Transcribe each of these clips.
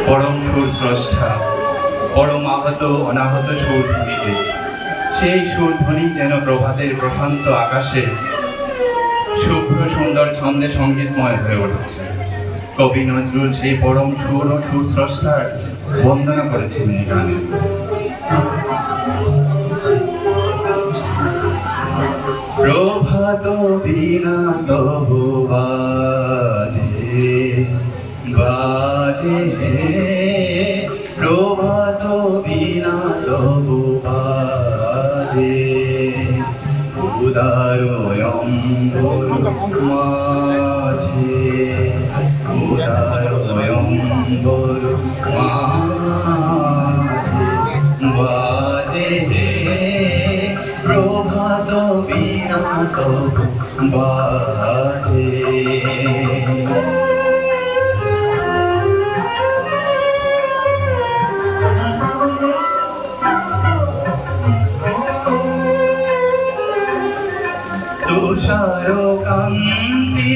পরম সুর স্রষ্টা, পরম আহত অনাহত সুরধ্বনিতে সেই সুরধ্বনি যেন প্রভাতের প্রশান্ত আকাশে শুভ্র সুন্দর ছন্দে সঙ্গীতময় হয়ে উঠেছে। কবি নজরুল সেই পরম সুর ও সুর স্রষ্টার বন্দনা করেছেন এই গানে। প্রভাত বীণা তবু বাজে বাজে, প্রভাত বীণা তবু বাজে, উদার অম্বর মাঝে, উদার অম্বর মাঝে বাজে, প্রভাত বীণা তবু বাজে। তুষার কান্তি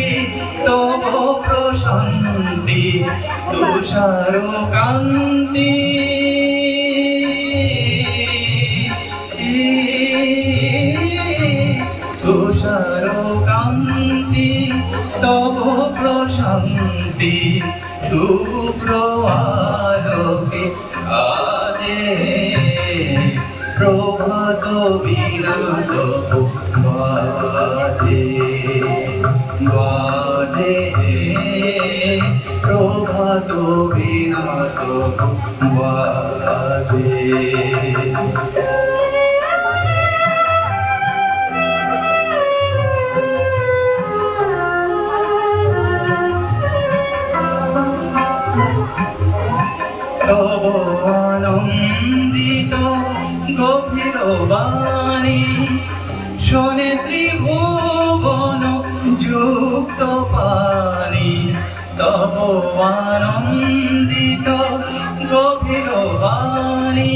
তব প্রশান্তি, তুষার কান্তি তুষার কান্তি তব প্রশান্তি, শুভ্র আলোকে আজে, প্রভাত বীণা তবু বাজে বাজে, প্রভাত বীণা তবু বাজে। তব আনন্দিত গভীর বাণী, শোনে ত্রিভুবন যুক্ত পানি, তব আনন্দিত গভীর বাণী।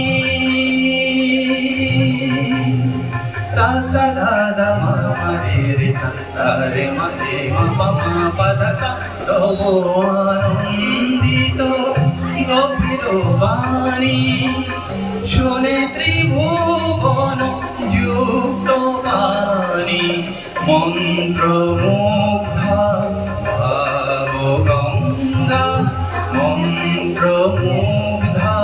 সা দাদা মা রে তা রে মা রে মা পা ধা সা, তব আনন্দিত গভীর বাণী, শোনে ত্রিভুবন যুক্ত পানি, মন্ত্রমুগ্ধা ভাব গঙ্গা, মন্ত্রমুগ্ধা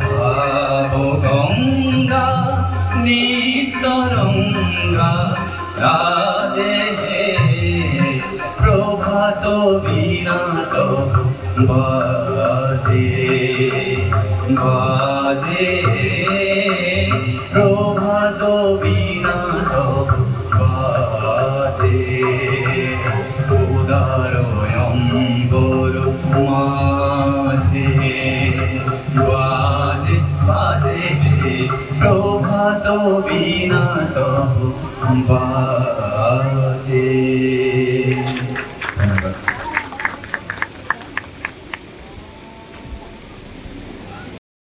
ভাব গঙ্গা, নিস্তরঙ্গা রাধে, প্রভাত বীণা তবু বাজে বাজে, প্রভাত বীণা তবু বাজে, উদার অম্বর মাঝে বাজে বাজে, প্রভাত বীণা তবু বাজে।